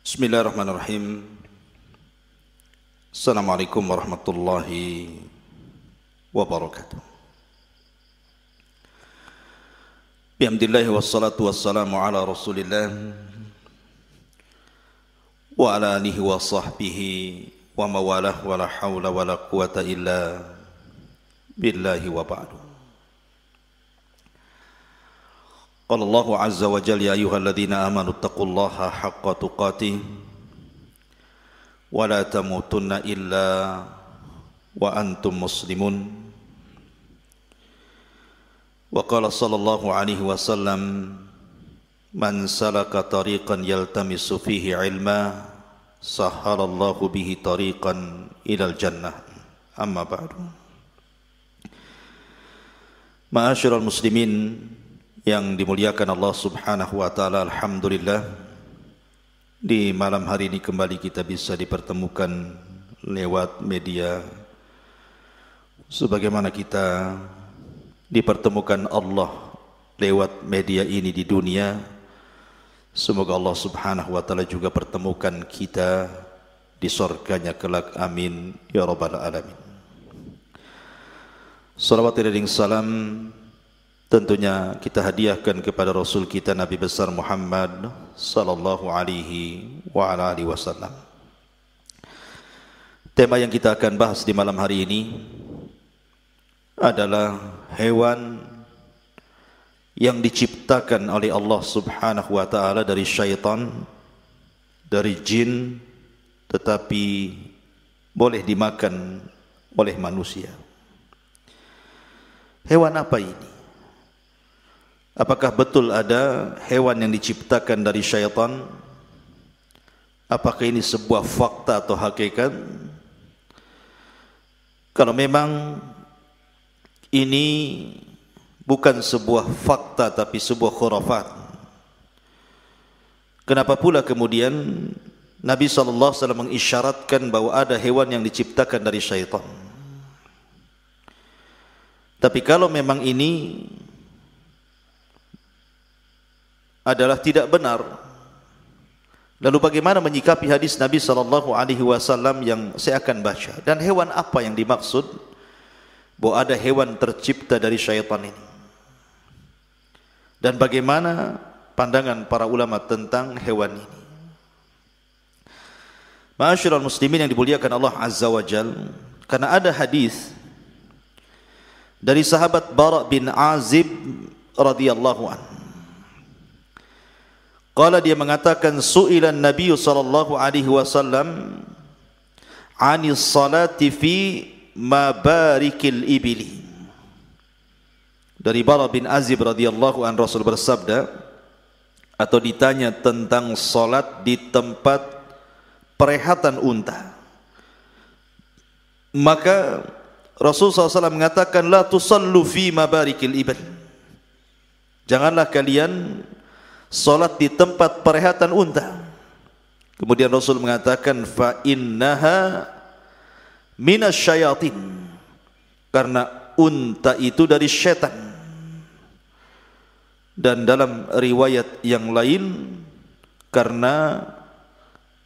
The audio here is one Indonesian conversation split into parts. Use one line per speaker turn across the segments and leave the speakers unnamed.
Bismillahirrahmanirrahim. Assalamualaikum warahmatullahi wabarakatuh. Bihamdillahi wassalatu wassalamu ala rasulillah wa ala alihi wa sahbihi wa mawalah wa la hawla wa la quwata illa billahi wa ba'du. Qala Allahu azza wa jalla ya ayyuhalladzina amanu taqullaha haqqa tuqatih wa la tamutunna illa wa antum muslimun. Wa qala sallallahu alaihi wasallam man salaka tariqan yaltamisu fihi ilma sahhalallahu bihi tariqan ilal jannah. Amma ba'du. Ma'asyiral muslimin yang dimuliakan Allah subhanahu wa ta'ala, alhamdulillah di malam hari ini kembali kita bisa dipertemukan lewat media sebagaimana kita dipertemukan Allah lewat media ini di dunia. Semoga Allah subhanahu wa ta'ala juga pertemukan kita di surganya kelak, amin ya rabbal alamin. Salawat dan salam tentunya kita hadiahkan kepada Rasul kita Nabi besar Muhammad sallallahu alaihi wa ala alihi wasallam. Tema yang kita akan bahas di malam hari ini adalah hewan yang diciptakan oleh Allah subhanahu wa ta'ala dari syaitan, dari jin, tetapi boleh dimakan oleh manusia. Hewan apa ini? Apakah betul ada hewan yang diciptakan dari syaitan? Apakah ini sebuah fakta atau hakikat? Kalau memang ini bukan sebuah fakta tapi sebuah khurafat, kenapa pula kemudian Nabi SAW mengisyaratkan bahwa ada hewan yang diciptakan dari syaitan? Tapi kalau memang ini adalah tidak benar, lalu bagaimana menyikapi hadis Nabi SAW yang saya akan baca? Dan hewan apa yang dimaksud bahwa ada hewan tercipta dari syaitan ini? Dan bagaimana pandangan para ulama tentang hewan ini? Ma'asyiral muslimin yang dimuliakan Allah azza wa jalla, karena ada hadis dari sahabat Bara bin Azib radhiyallahu anhu. Qala, dia mengatakan, su'ilan Nabi sallallahu alaihi wasallam 'anis salati fi mabarikil ibili. Dari Bara bin Azib radhiyallahu an, Rasul bersabda atau ditanya tentang salat di tempat perehatan unta. Maka Rasul SAW mengatakan, la tusallu fi mabarikil ibil. Janganlah kalian salat di tempat perehatan unta. Kemudian Rasul mengatakan, fa innaha minasyayatin, karena unta itu dari syaitan. Dan dalam riwayat yang lain, karena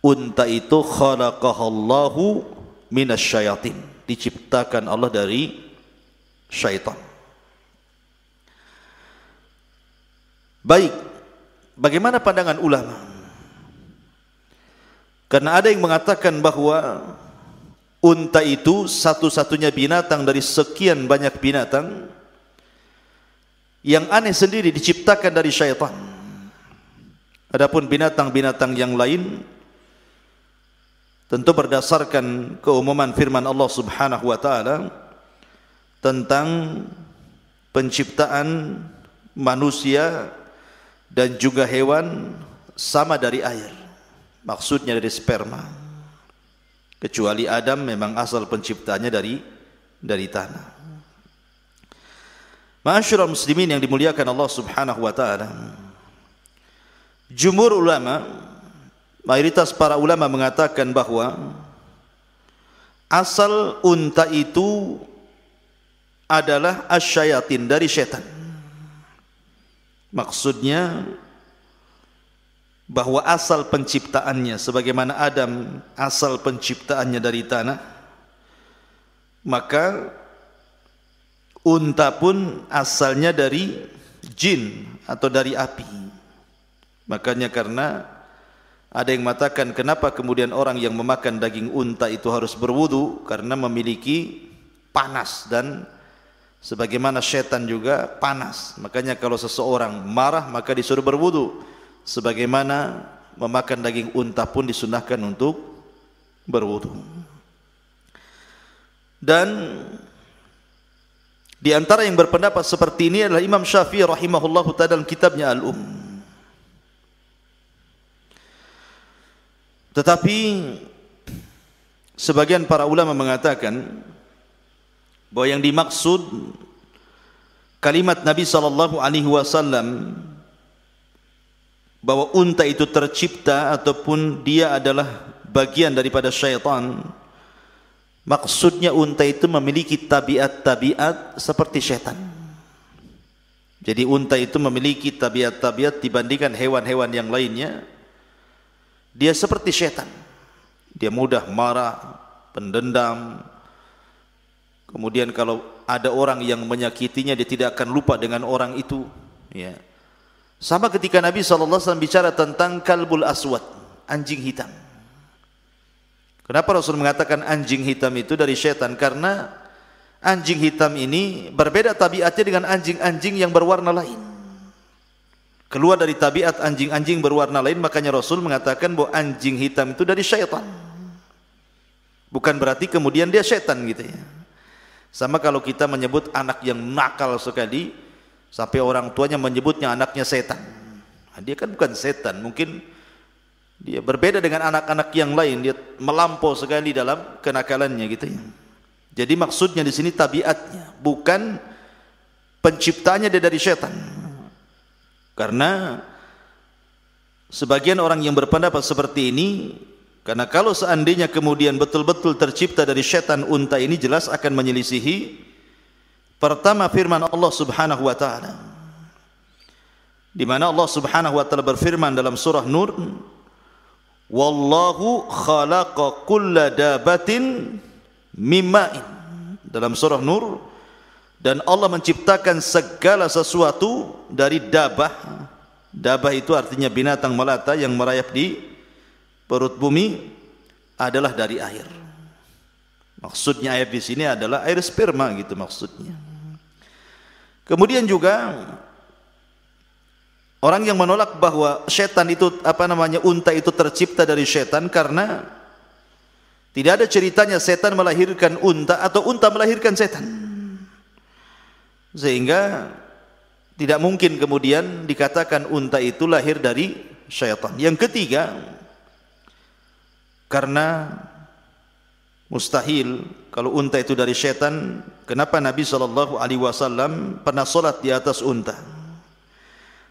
unta itu khalaqahallahu minasyayatin, diciptakan Allah dari syaitan. Baik, bagaimana pandangan ulama? Karena ada yang mengatakan bahwa unta itu satu-satunya binatang dari sekian banyak binatang yang aneh sendiri, diciptakan dari syaitan. Adapun binatang-binatang yang lain tentu berdasarkan keumuman firman Allah subhanahu wa ta'ala tentang penciptaan manusia dan juga hewan sama dari air, maksudnya dari sperma, kecuali Adam memang asal penciptanya dari tanah. Ma'asyiral muslimin yang dimuliakan Allah subhanahu wa ta'ala, jumhur ulama, mayoritas para ulama mengatakan bahwa asal unta itu adalah asyayatin, dari setan. Maksudnya bahwa asal penciptaannya sebagaimana Adam asal penciptaannya dari tanah, maka unta pun asalnya dari jin atau dari api. Makanya karena ada yang mengatakan kenapa kemudian orang yang memakan daging unta itu harus berwudu, karena memiliki panas, dan sebagaimana setan juga panas. Makanya kalau seseorang marah maka disuruh berwudu. Sebagaimana memakan daging unta pun disunahkan untuk berwudu. Dan di antara yang berpendapat seperti ini adalah Imam Syafi'i rahimahullahu ta'ala dalam kitabnya Al-Um. Tetapi sebagian para ulama mengatakan bahwa yang dimaksud kalimat Nabi SAW bahwa unta itu tercipta ataupun dia adalah bagian daripada syaitan, maksudnya unta itu memiliki tabiat-tabiat seperti syaitan. Jadi unta itu memiliki tabiat-tabiat dibandingkan hewan-hewan yang lainnya. Dia seperti syaitan. Dia mudah marah, pendendam. Kemudian kalau ada orang yang menyakitinya, dia tidak akan lupa dengan orang itu, ya. Sama ketika Nabi SAW bicara tentang kalbul aswad, anjing hitam. Kenapa Rasul mengatakan anjing hitam itu dari syaitan? Karena anjing hitam ini berbeda tabiatnya dengan anjing-anjing yang berwarna lain. Keluar dari tabiat anjing-anjing berwarna lain, makanya Rasul mengatakan bahwa anjing hitam itu dari syaitan. Bukan berarti kemudian dia syaitan gitu ya. Sama kalau kita menyebut anak yang nakal sekali, sampai orang tuanya menyebutnya anaknya setan. Nah, dia kan bukan setan, mungkin dia berbeda dengan anak-anak yang lain, dia melampau sekali dalam kenakalannya gitu ya. Jadi maksudnya di sini tabiatnya, bukan penciptanya dia dari setan. Karena sebagian orang yang berpendapat seperti ini, karena kalau seandainya kemudian betul-betul tercipta dari setan, unta ini jelas akan menyelisihi pertama firman Allah Subhanahu wa taala, di mana Allah Subhanahu wa taala berfirman dalam surah Nur, wallahu khalaqa kulla dabatin mimma'in, dalam surah Nur, dan Allah menciptakan segala sesuatu dari dabah. Dabah itu artinya binatang melata yang merayap di perut bumi, adalah dari air. Maksudnya air di sini adalah air sperma gitu maksudnya. Kemudian juga orang yang menolak bahwa setan itu unta itu tercipta dari setan, karena tidak ada ceritanya setan melahirkan unta atau unta melahirkan setan. Sehingga tidak mungkin kemudian dikatakan unta itu lahir dari syaitan. Yang ketiga, karena mustahil kalau unta itu dari syaitan, kenapa Nabi SAW pernah solat di atas unta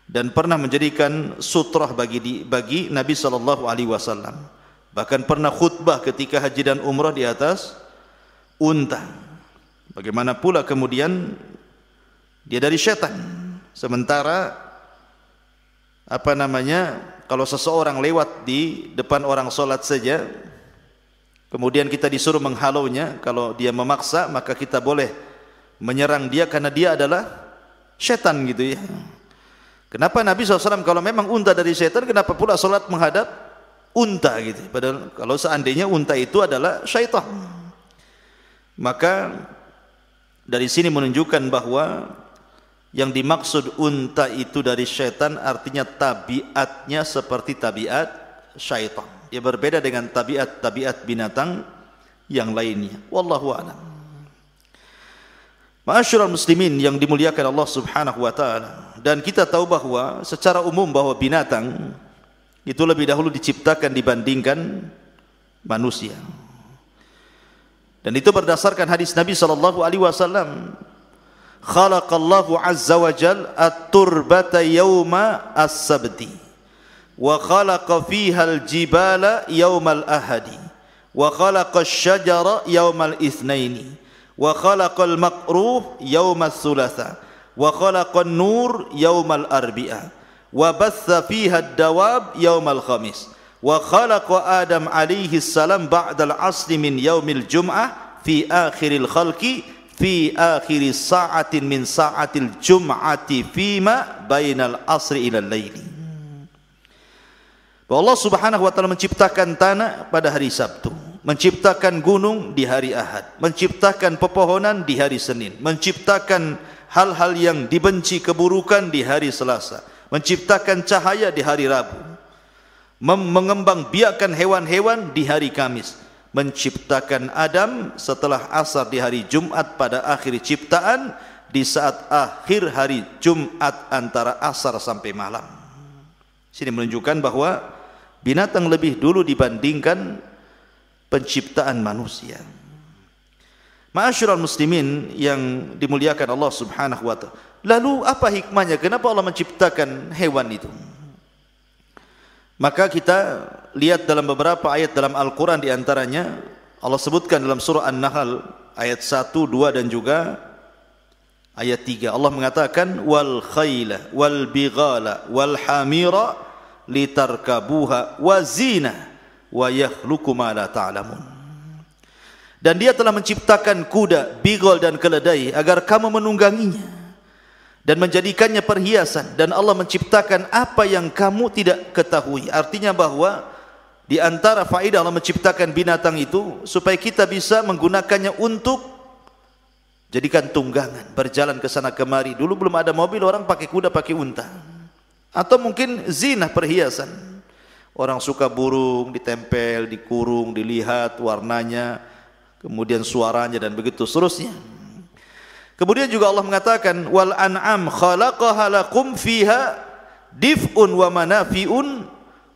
dan pernah menjadikan sutrah bagi Nabi SAW, bahkan pernah khutbah ketika haji dan umrah di atas unta. Bagaimana pula kemudian dia dari syaitan? Sementara kalau seseorang lewat di depan orang solat saja, kemudian kita disuruh menghalaunya, kalau dia memaksa maka kita boleh menyerang dia karena dia adalah syaitan gitu ya. Kenapa Nabi SAW kalau memang unta dari syaitan, kenapa pula solat menghadap unta gitu? Padahal kalau seandainya unta itu adalah syaitan, maka dari sini menunjukkan bahwa yang dimaksud unta itu dari syaitan artinya tabiatnya seperti tabiat syaitan. Ia berbeda dengan tabiat-tabiat binatang yang lainnya. Wallahu a'lam. Ma'asyiral muslimin yang dimuliakan Allah Subhanahu wa taala, dan kita tahu bahwa secara umum bahwa binatang itu lebih dahulu diciptakan dibandingkan manusia. Dan itu berdasarkan hadis Nabi sallallahu alaihi wasallam, khalaqallahu azza wa jal at-turbata yawma as-sabti wa khalaqa fiha al-jibala yawmal ahadi wa khalaqa asy-syajara yawmal itsnaini wa khalaqa al-maqruh yawmal thulatha wa khalaqa an-nur yawmal arbi'a wa batha fiha ad-dawab yaumal khamis wa khalaqa Adam alaihi salam ba'dal asri min yaumil jum'ah fi akhiril khalqi fi akhiri sa'atin min sa'atil jum'ati fima bainal asri ilal laili. Allah Subhanahu wa taala menciptakan tanah pada hari Sabtu, menciptakan gunung di hari Ahad, menciptakan pepohonan di hari Senin, menciptakan hal-hal yang dibenci keburukan di hari Selasa, menciptakan cahaya di hari Rabu, mengembangbiakkan hewan-hewan di hari Kamis, menciptakan Adam setelah asar di hari Jumat pada akhir ciptaan di saat akhir hari Jumat antara asar sampai malam. Sini menunjukkan bahwa binatang lebih dulu dibandingkan penciptaan manusia. Ma'asyiral muslimin yang dimuliakan Allah Subhanahu wa taala. Lalu apa hikmahnya? Kenapa Allah menciptakan hewan itu? Maka kita lihat dalam beberapa ayat dalam Al-Quran, di antaranya Allah sebutkan dalam surah An-Nahl ayat 1, 2 dan juga ayat 3. Allah mengatakan wal khayla wal bighala wal hamira litarkabuha wa zina wa yakhluqu ma la ta'lamun. Dan dia telah menciptakan kuda, bighal dan keledai agar kamu menungganginya dan menjadikannya perhiasan, dan Allah menciptakan apa yang kamu tidak ketahui. Artinya bahwa di antara faedah Allah menciptakan binatang itu supaya kita bisa menggunakannya untuk jadikan tunggangan, berjalan ke sana kemari. Dulu belum ada mobil, orang pakai kuda, pakai unta. Atau mungkin zina, perhiasan. Orang suka burung, ditempel, dikurung, dilihat warnanya, kemudian suaranya dan begitu seterusnya. Kemudian juga Allah mengatakan wal an'am khalaqaha lakum fiha dif'un wa manafi'un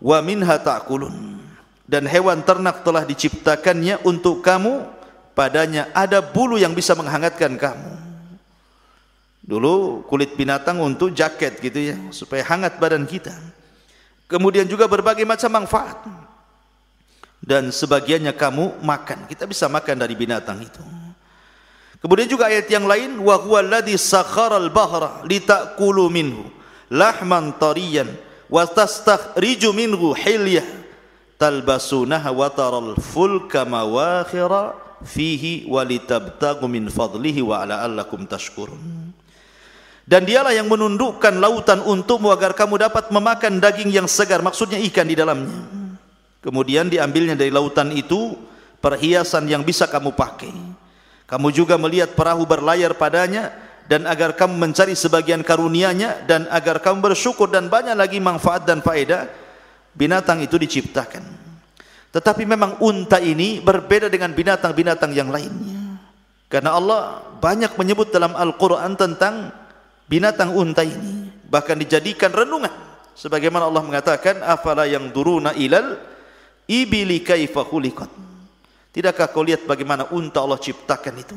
wa minha ta'kulun. Dan hewan ternak telah diciptakannya untuk kamu, padanya ada bulu yang bisa menghangatkan kamu. Dulu kulit binatang untuk jaket gitu ya, supaya hangat badan kita. Kemudian juga berbagai macam manfaat. Dan sebagiannya kamu makan. Kita bisa makan dari binatang itu. Kemudian juga ayat yang lain, wa huwallazi sakharal bahra litakulu minhu lahman tariyan wa tastakhriju minhu hilyah talbasunaha wa taral fulka mawakhira fihi wa litabtagu min fadlihi wa la'allakum tashkurun. Dan dialah yang menundukkan lautan untukmu agar kamu dapat memakan daging yang segar, maksudnya ikan di dalamnya. Kemudian diambilnya dari lautan itu perhiasan yang bisa kamu pakai. Kamu juga melihat perahu berlayar padanya, dan agar kamu mencari sebagian karunia-Nya, dan agar kamu bersyukur, dan banyak lagi manfaat dan faedah binatang itu diciptakan. Tetapi memang unta ini berbeda dengan binatang-binatang yang lainnya. Karena Allah banyak menyebut dalam Al-Quran tentang binatang unta ini, bahkan dijadikan renungan. Sebagaimana Allah mengatakan, afala yanzuruna ilal ibili kaifa khuliqat. Tidakkah kau lihat bagaimana unta Allah ciptakan itu?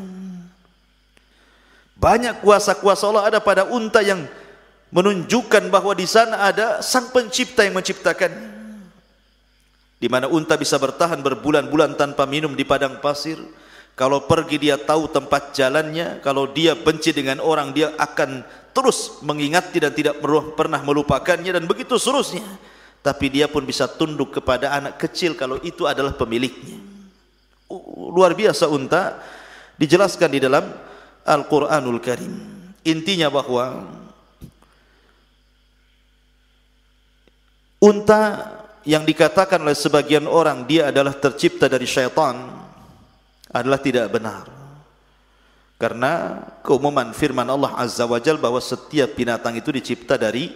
Banyak kuasa-kuasa Allah ada pada unta yang menunjukkan bahwa di sana ada sang pencipta yang menciptakannya. Di mana unta bisa bertahan berbulan-bulan tanpa minum di padang pasir. Kalau pergi dia tahu tempat jalannya. Kalau dia benci dengan orang, dia akan terus mengingati dan tidak pernah melupakannya, dan begitu seterusnya. Tapi dia pun bisa tunduk kepada anak kecil kalau itu adalah pemiliknya. Luar biasa unta, dijelaskan di dalam Al-Quranul Karim. Intinya bahwa unta yang dikatakan oleh sebagian orang dia adalah tercipta dari syaitan adalah tidak benar. Karena keumuman firman Allah Azza wa Jalla bahwa setiap binatang itu dicipta dari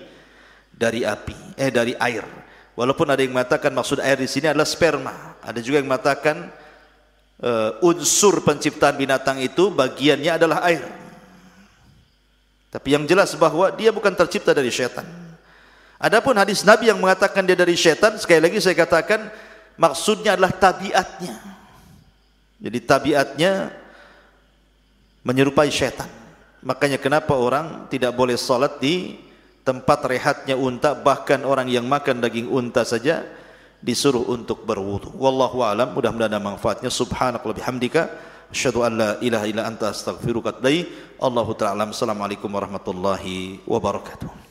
air. Walaupun ada yang mengatakan maksud air di sini adalah sperma. Ada juga yang mengatakan unsur penciptaan binatang itu bagiannya adalah air. Tapi yang jelas bahwa dia bukan tercipta dari syaitan. Adapun hadis Nabi yang mengatakan dia dari syaitan, sekali lagi saya katakan maksudnya adalah tabiatnya. Jadi tabiatnya menyerupai syaitan. Makanya kenapa orang tidak boleh salat di tempat rehatnya unta, bahkan orang yang makan daging unta saja disuruh untuk berwudu. Wallahu a'lam, mudah-mudahan ada manfaatnya. Subhanakallahumma bihamdika asyhadu an la ilaha illa anta astaghfiruka wa atubu ilaik. Allahu ta'ala. Assalamualaikum warahmatullahi wabarakatuh.